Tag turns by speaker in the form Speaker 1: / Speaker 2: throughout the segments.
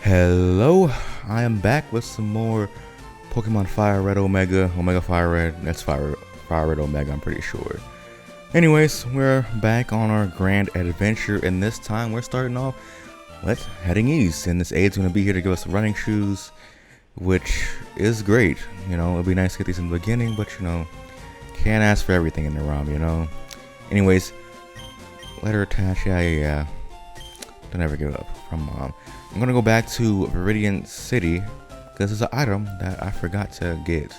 Speaker 1: Hello, I am back with some more Pokemon Fire Red Omega Fire Red. That's Fire Red Omega, I'm pretty sure. Anyways, we're back on our grand adventure, and this time we're starting off heading east. And this aid's gonna be here to give us running shoes, which is great. You know, it'd be nice to get these in the beginning, but you know, can't ask for everything in the ROM, you know. Anyways, letter attached, yeah. Don't ever give up from Mom. I'm gonna go back to Viridian City because there's an item that I forgot to get,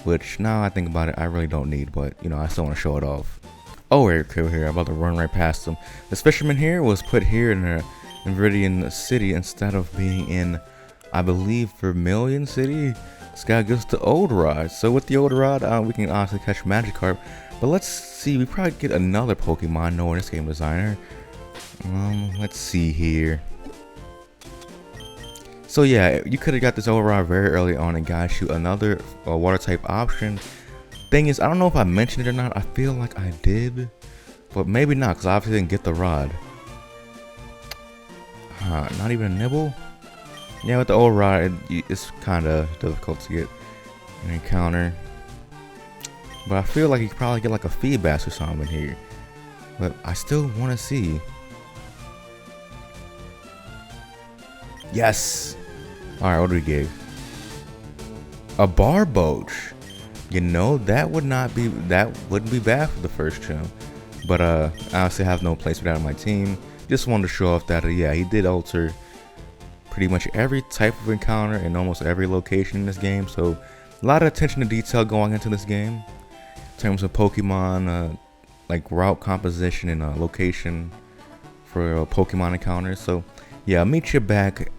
Speaker 1: which now I think about it, I really don't need, but you know, I still want to show it off. Oh, here, I'm about to run right past them. This fisherman here was put here in Viridian City instead of being in, I believe, Vermilion City. This guy gives the old rod. So with the old rod, we can honestly catch Magikarp. But let's see, we probably get another Pokemon knowing this game designer. Let's see here. So yeah, you could have got this override very early on and got you another water type option. Thing is, I don't know if I mentioned it or not. I feel like I did, but maybe not, because I obviously didn't get the rod. Not even a nibble? Yeah, with the override, it's kind of difficult to get an encounter. But I feel like you could probably get like a feedback or something here. But I still want to see. Yes! Alright, what do we get? A Barboach. You know, that wouldn't be bad for the first gym. But I honestly have no place for that on my team. Just wanted to show off that yeah, he did alter pretty much every type of encounter in almost every location in this game. So a lot of attention to detail going into this game. In terms of Pokemon, like route composition and location for Pokemon encounters. So yeah, I'll meet you back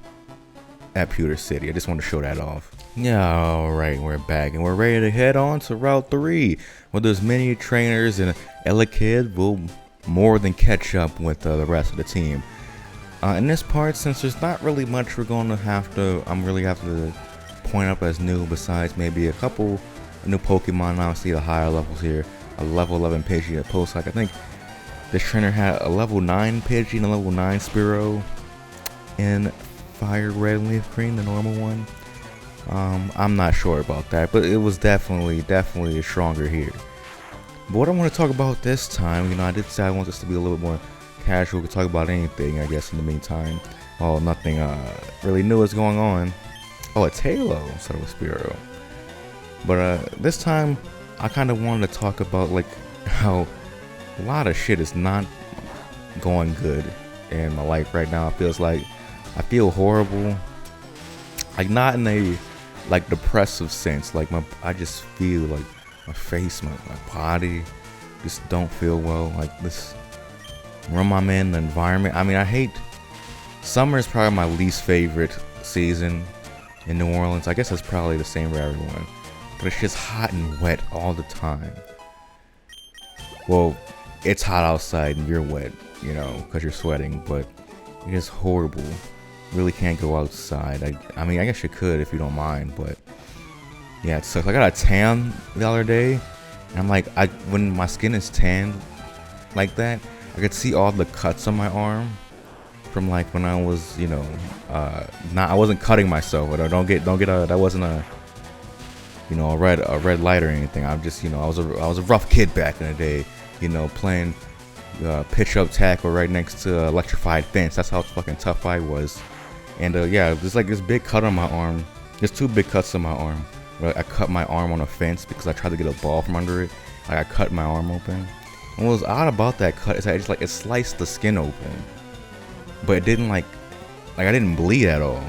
Speaker 1: at Pewter City. I just want to show that off. Yeah, alright, we're back and we're ready to head on to Route 3, where there's many trainers and Elekid will more than catch up with the rest of the team. In this part, since there's not really much I'm really have to point up as new, besides maybe a couple new Pokemon. Obviously the higher levels here, a level 11 Pidgey at post. Like I think this trainer had a level 9 Pidgey and a level 9 Spearow in Fire Red and Leaf Green, the normal one. I'm not sure about that, but it was definitely stronger here. But what I want to talk about this time, you know, I did say I want this to be a little bit more casual. We could talk about anything, I guess, in the meantime. Oh, nothing really new is going on. Oh, it's Halo instead of a Spearow. But this time, I kind of wanted to talk about like how a lot of shit is not going good in my life right now. It feels like I feel horrible, like not in a like depressive sense. Like I just feel like my face, my body just don't feel well. Like this room I'm in, the environment. I mean, I hate summer is probably my least favorite season in New Orleans. I guess that's probably the same for everyone, but it's just hot and wet all the time. Well, it's hot outside and you're wet, you know, because you're sweating, but it is horrible. Really can't go outside. I mean, I guess you could if you don't mind, but yeah, it sucks. I got a tan the other day, and I'm like, when my skin is tanned like that, I could see all the cuts on my arm from like when I was, you know, I wasn't cutting myself. But that wasn't a, you know, a red light or anything. I'm just, you know, I was a rough kid back in the day, you know, playing pitch up tackle right next to electrified fence. That's how fucking tough I was. And yeah, there's like this big cut on my arm. There's two big cuts on my arm. I cut my arm on a fence because I tried to get a ball from under it. Like I cut my arm open. And what was odd about that cut is that it sliced the skin open, but it didn't like I didn't bleed at all.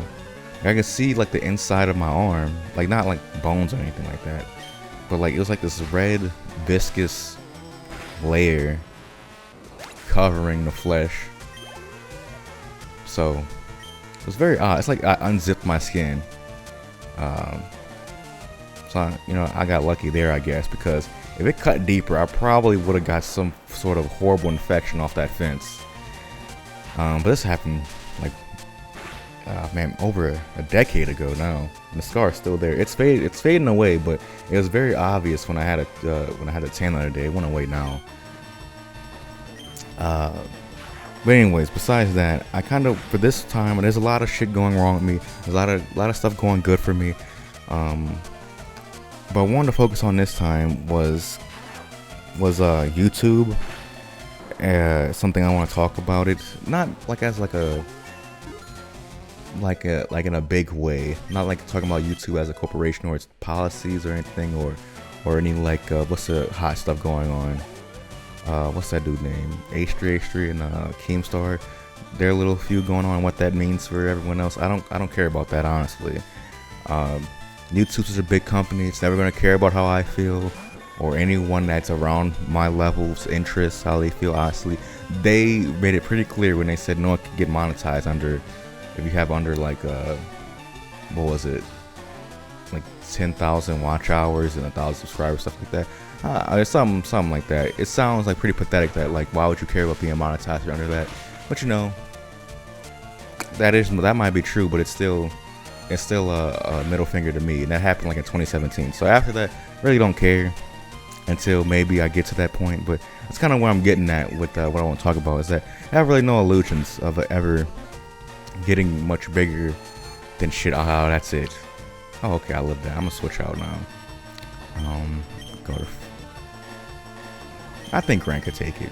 Speaker 1: Like, I could see like the inside of my arm, like not like bones or anything like that, but like it was like this red viscous layer covering the flesh. So it was very odd. It's like I unzipped my skin. So you know, I got lucky there, I guess, because if it cut deeper, I probably would have got some sort of horrible infection off that fence. But this happened like, man, over a decade ago now. And the scar is still there. It's fading away, but it was very obvious when I had a tan the other day. It went away now. But anyways, besides that, I kind of for this time, there's a lot of shit going wrong with me. There's a lot of stuff going good for me. But I wanted to focus on this time was YouTube. Something I want to talk about. It not like as like in a big way. Not like talking about YouTube as a corporation or its policies or anything or any like what's the hot stuff going on. What's that dude name? H3 and Keemstar. Their little feud going on. What that means for everyone else. I don't care about that, honestly. YouTube is a big company. It's never gonna care about how I feel or anyone that's around my levels, interests, how they feel. Honestly, they made it pretty clear when they said no one can get monetized under if you have under like what was it, like 10,000 watch hours and 1,000 subscribers, stuff like that. It's something like that. It sounds like pretty pathetic that like why would you care about being monetized under that? But you know, that might be true, but it's still a middle finger to me, and that happened like in 2017. So after that, really don't care until maybe I get to that point. But that's kind of where I'm getting at with what I want to talk about is that I have really no illusions of ever getting much bigger than shit. Oh, that's it. Oh, okay, I love that. I'm gonna switch out now. Go to. I think Grant could take it.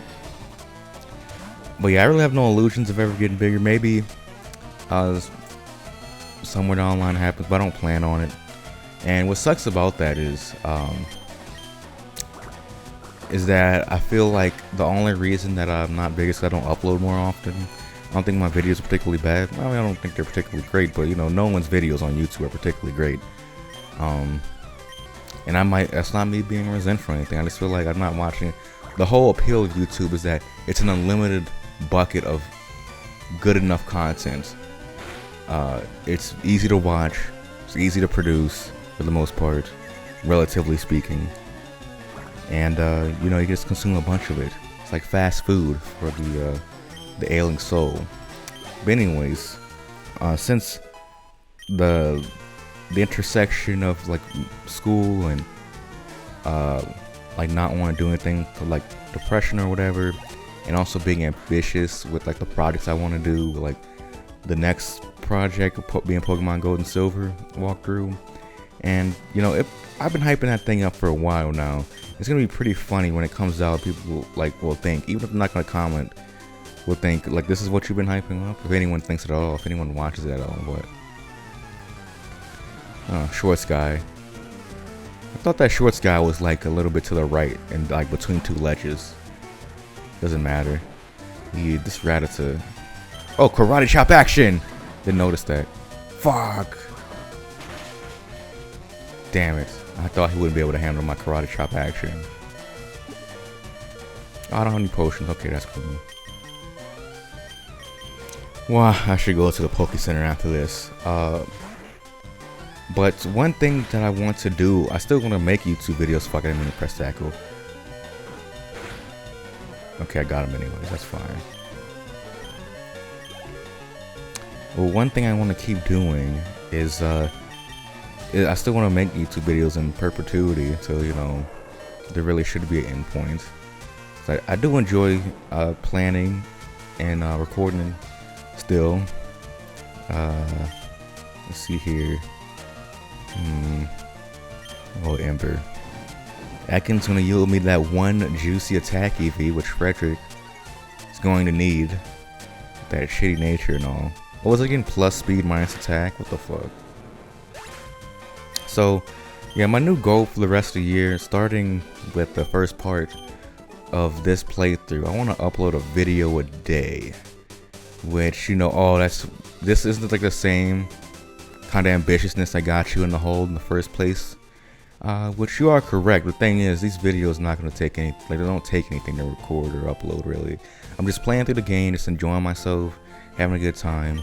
Speaker 1: But yeah, I really have no illusions of ever getting bigger. Maybe somewhere down the line happens, but I don't plan on it. And what sucks about that is that I feel like the only reason that I'm not big is because I don't upload more often. I don't think my videos are particularly bad. I mean, I don't think they're particularly great, but you know, no one's videos on YouTube are particularly great. And that's not me being resentful or anything. I just feel like I'm not watching. The whole appeal of YouTube is that it's an unlimited bucket of good enough content. It's easy to watch. It's easy to produce for the most part, relatively speaking. And you know, you just consume a bunch of it. It's like fast food for the ailing soul. But anyways, since the intersection of like school and like not wanting to do anything to like depression or whatever, and also being ambitious with like the projects I want to do, like the next project being Pokemon Gold and Silver walkthrough. And you know, I've been hyping that thing up for a while now. It's gonna be pretty funny when it comes out. People will think, even if I'm not gonna comment, will think like this is what you've been hyping up. If anyone thinks it at all, if anyone watches it at all, but Shorts guy. I thought that Shorts guy was like a little bit to the right and like between two ledges. Doesn't matter. This Rattata. Oh, karate chop action! Didn't notice that. Fuck. Damn it. I thought he wouldn't be able to handle my karate chop action. I don't have any potions. Okay, that's cool. Well, I should go to the Poke Center after this. But one thing that I want to do, I still want to make YouTube videos. Fuck, I didn't mean to press tackle. Okay, I got him anyways. That's fine. Well, one thing I want to keep doing is I still want to make YouTube videos in perpetuity until, you know, there really should be an end point. So I do enjoy planning and recording still. Let's see here. Oh, Ember. Atkins gonna yield me that one juicy attack EV, which Frederick is going to need. That shitty nature and all. What was it again? Plus speed minus attack? What the fuck? So, yeah, my new goal for the rest of the year, starting with the first part of this playthrough, I want to upload a video a day. Which, you know, this isn't like the same kind of ambitiousness I got you in the hole in the first place. Which you are correct. The thing is, these videos not going to take they don't take anything to record or upload, really. I'm just playing through the game, just enjoying myself, having a good time.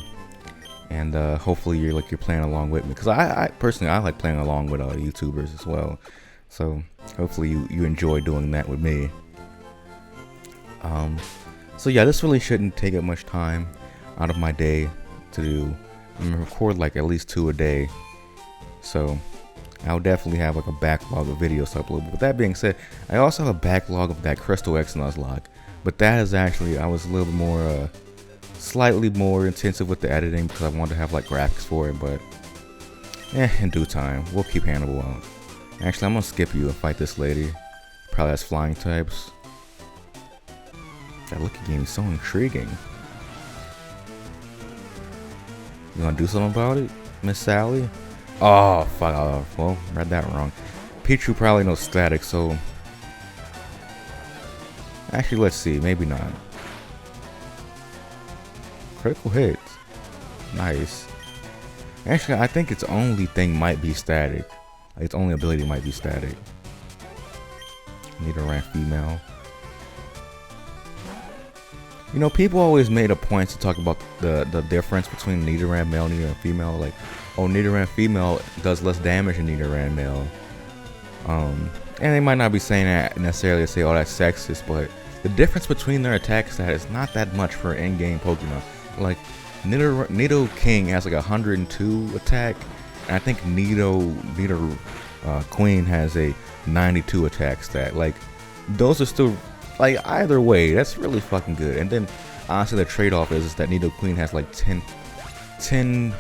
Speaker 1: And hopefully you're playing along with me, because I personally like playing along with YouTubers as well. So hopefully you enjoy doing that with me. So yeah, this really shouldn't take up much time out of my day to do. I'm gonna record like at least 2 a day. So I'll definitely have like a backlog of videos to upload. But with that being said, I also have a backlog of that Crystal X Nuzlocke. But that is actually, I was a little bit more slightly more intensive with the editing because I wanted to have like graphics for it, but in due time, we'll keep Hannibal out. Actually, I'm gonna skip you and fight this lady. Probably has flying types. That looking game is so intriguing. You gonna do something about it, Miss Sally? Oh, fuck off. Well, read that wrong. Pichu probably knows static, so... Actually, let's see. Maybe not. Critical hits. Nice. Actually, I think its only thing might be static. Its only ability might be static. Nidoran female. You know, people always made a point to talk about the difference between Nidoran male and Nidoran female. Like, oh, Nidoran female does less damage than Nidoran male. And they might not be saying that necessarily to say, oh, that's sexist, but the difference between their attack stat is not that much for an in-game Pokemon. Like, Nidoking has like 102 attack, and I think Nido Queen has a 92 attack stat. Like, those are still, like, either way, that's really fucking good. And then, honestly, the trade-off is that Nido Queen has like 10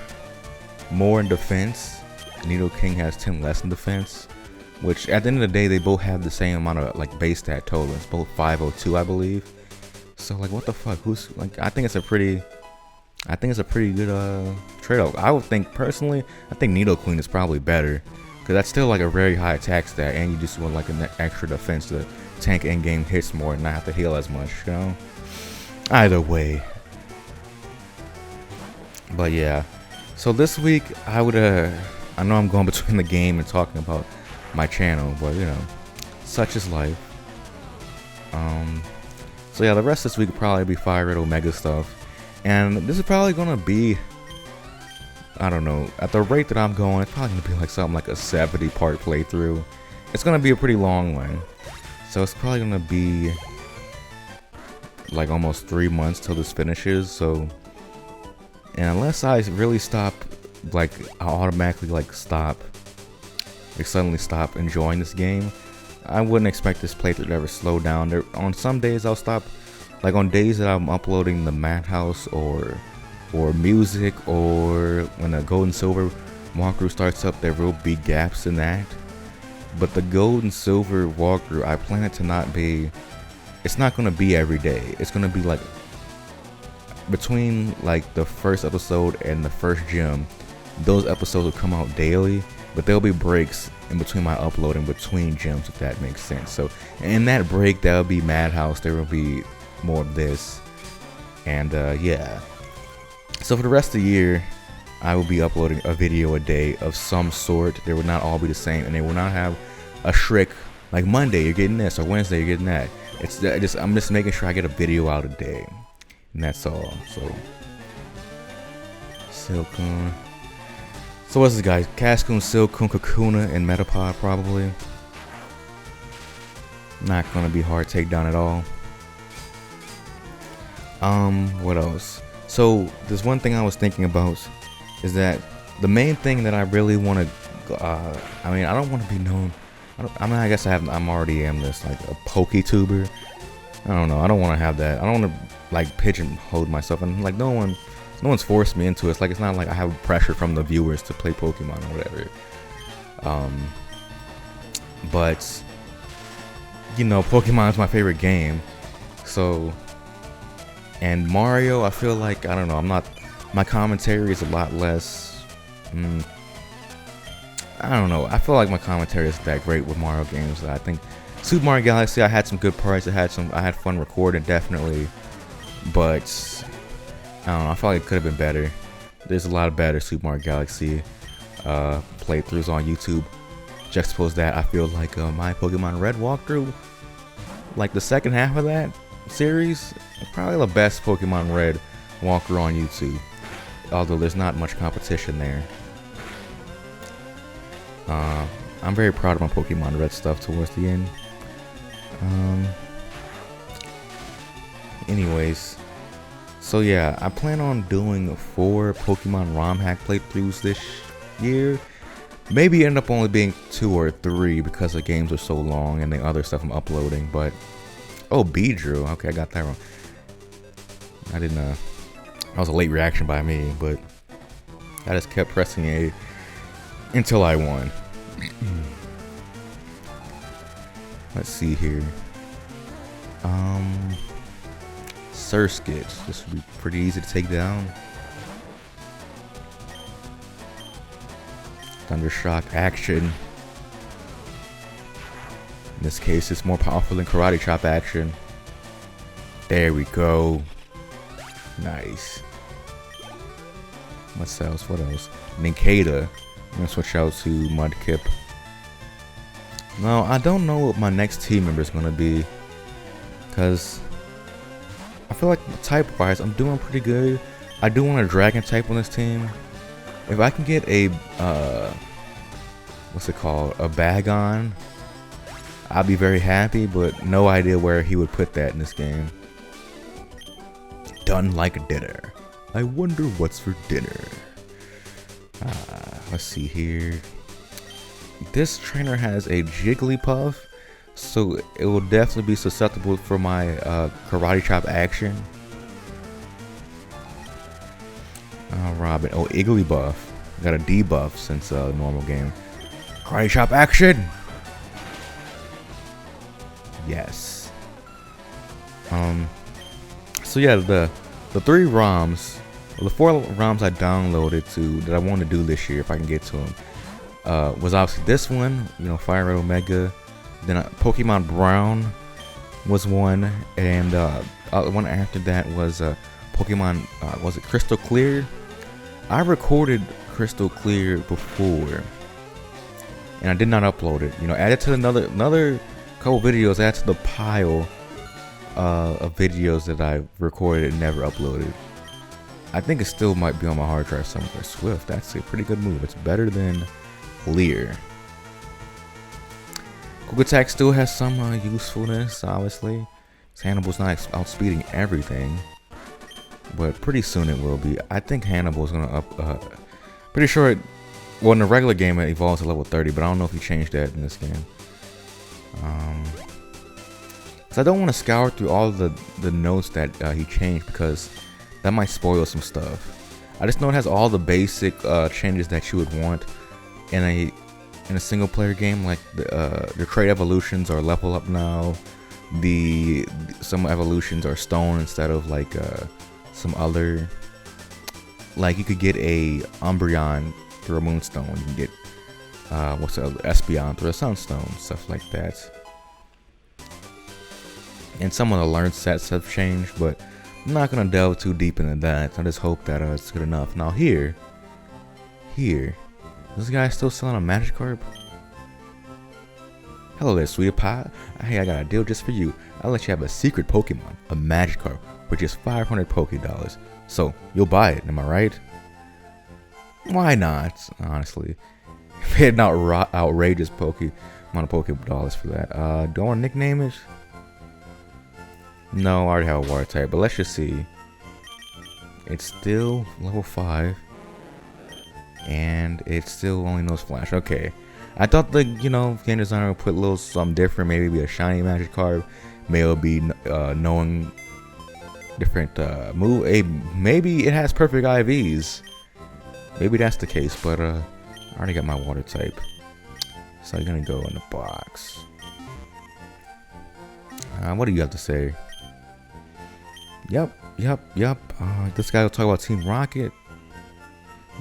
Speaker 1: more in defense. Nidoking has 10 less in defense. Which, at the end of the day, they both have the same amount of, like, base stat total. It's both 502, I believe. So, like, what the fuck? Who's, like, I think it's a pretty good, trade-off. I would think, personally, I think Nidoqueen is probably better. Because that's still, like, a very high attack stat. And you just want, like, an extra defense to tank in-game hits more and not have to heal as much, you know? Either way. But, yeah. So, this week, I know I'm going between the game and talking about my channel, but you know, such is life. So yeah, the rest of this week will probably be Fire Red Omega stuff, and this is probably gonna be, I don't know, at the rate that I'm going, it's probably gonna be like something like a 70-part playthrough. It's gonna be a pretty long one, so it's probably gonna be like almost 3 months till this finishes. So, and unless I really stop, like I automatically like suddenly stop enjoying this game, I wouldn't expect this playthrough to ever slow down. On some days I'll stop, like on days that I'm uploading the Madhouse or music, or when the Gold and Silver walkthrough starts up, there will be gaps in that. But the Gold and Silver walkthrough, I plan it to not be, it's not going to be every day. It's going to be like between like the first episode and the first gym, those episodes will come out daily. But there'll be breaks in between my uploading between gyms, if that makes sense. So in that break, there'll be Madhouse. There will be more of this. And yeah. So for the rest of the year, I will be uploading a video a day of some sort. They will not all be the same. And they will not have a trick like Monday you're getting this or Wednesday you're getting that. I'm just making sure I get a video out a day. And that's all. So Silcoon. So what's this, guys? Cascoon, Silcoon, Kakuna, and Metapod probably. Not gonna be hard takedown at all. What else? So there's one thing I was thinking about is that the main thing that I really want to, I mean, I don't want to be known. I guess I'm already am this like a PokeTuber. I don't know. I don't want to have that. I don't want to like pigeonhole myself, and like no one's forced me into it. It's like, it's not like I have pressure from the viewers to play Pokemon or whatever. But you know, Pokemon is my favorite game. So, and Mario, I feel like, I don't know, my commentary is a lot less, I don't know, I feel like my commentary isn't that great with Mario games. I think Super Mario Galaxy, I had some good parts, I had fun recording, definitely, but I don't know, I feel like it could have been better. There's a lot of better Super Mario Galaxy playthroughs on YouTube. Juxtapose that, I feel like my Pokemon Red walkthrough, like the second half of that series, probably the best Pokemon Red walkthrough on YouTube, although there's not much competition there. I'm very proud of my Pokemon Red stuff towards the end. Anyways, so yeah, I plan on doing 4 Pokemon ROM hack playthroughs this year. Maybe end up only being 2 or 3 because the games are so long and the other stuff I'm uploading. But oh, Beedrill, okay, I got that wrong. I didn't That was a late reaction by me, but I just kept pressing A until I won. Let's see here. Surskit. This would be pretty easy to take down. Thundershock action. In this case, it's more powerful than Karate Chop action. There we go. Nice. What else? What else? Ninkata. I'm gonna switch out to Mudkip. Now, I don't know what my next team member is gonna be, because I feel like type-wise, I'm doing pretty good. I do want a Dragon type on this team. If I can get a what's it called? A Bagon, I'll be very happy, but no idea where he would put that in this game. Done like a dinner. I wonder what's for dinner. Let's see here. This trainer has a Jigglypuff, so it will definitely be susceptible for my Karate Chop action. Robin. Oh, Igglybuff. Got a debuff since normal game. Karate Chop action. Yes. So yeah, the 3 ROMs, well, the 4 ROMs I downloaded that I want to do this year if I can get to them, was obviously this one, you know, Fire Red Omega. Then Pokemon Brown was one, and the one after that was Pokemon. Was it Crystal Clear? I recorded Crystal Clear before, and I did not upload it. You know, added to another couple videos. Added to the pile of videos that I recorded and never uploaded. I think it still might be on my hard drive somewhere. Swift, that's a pretty good move. It's better than Leer. Quick Attack still has some usefulness, obviously. Hannibal's not outspeeding everything, but pretty soon it will be. I think Hannibal's gonna up. Pretty sure it. Well, in the regular game it evolves to level 30, but I don't know if he changed that in this game. So I don't want to scour through all the notes that he changed, because that might spoil some stuff. I just know it has all the basic changes that you would want in a single player game, like the trait evolutions are level up now. Some evolutions are stone instead of like some other. Like you could get a Umbreon through a Moonstone. You can get what's the other, Espeon through a Sunstone, stuff like that. And some of the learn sets have changed, but I'm not gonna delve too deep into that. I just hope that it's good enough. Now here, this guy still selling a Magikarp? Hello there, sweetie pie. Hey, I got a deal just for you. I'll let you have a secret Pokemon, a Magikarp, for just 500 Pokédollars. So you'll buy it, am I right? Why not? Honestly, paid an outrageous amount of Pokédollars for that. Do I want to nickname it? No, I already have a water type, but let's just see. It's still level 5, and it still only knows Flash. Okay, I thought the game designer would put a little something different. Maybe be a shiny Magikarp. Maybe it'll be knowing different move. Maybe it has perfect IVs. Maybe that's the case. But I already got my water type, so I'm gonna go in the box. What do you have to say? Yep. This guy will talk about Team Rocket.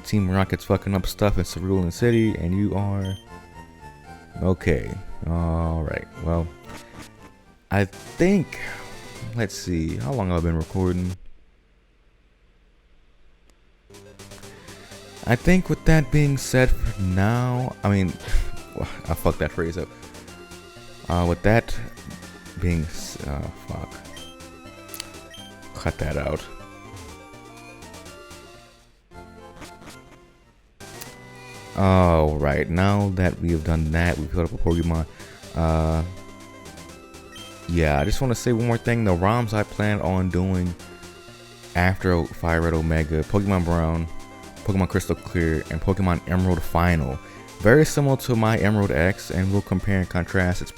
Speaker 1: Team Rocket's fucking up stuff in Cerulean City, and you are okay. All right. Well, I think. Let's see. How long have I been recording? I think with that being said, for now, I mean, I fucked that phrase up. With that being, fuck. Cut that out. Alright, now that we have done that, we've put up a Pokemon. Yeah, I just want to say one more thing. The ROMs I plan on doing after Fire Red Omega, Pokemon Brown, Pokemon Crystal Clear, and Pokemon Emerald Final. Very similar to my Emerald X, and we'll compare and contrast.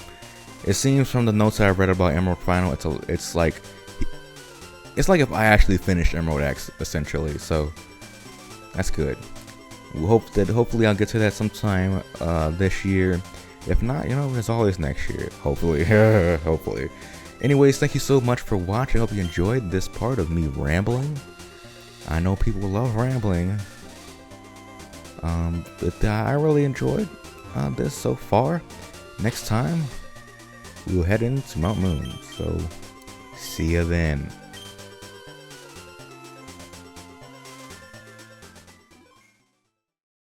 Speaker 1: It seems from the notes that I've read about Emerald Final, it's like it's like if I actually finished Emerald X essentially. So that's good. We hope that hopefully I'll get to that sometime this year. If not, you know, there's always next year. Hopefully, hopefully. Anyways, thank you so much for watching. I hope you enjoyed this part of me rambling. I know people love rambling. But I really enjoyed this so far. Next time, we will head into Mount Moon. So, see you then.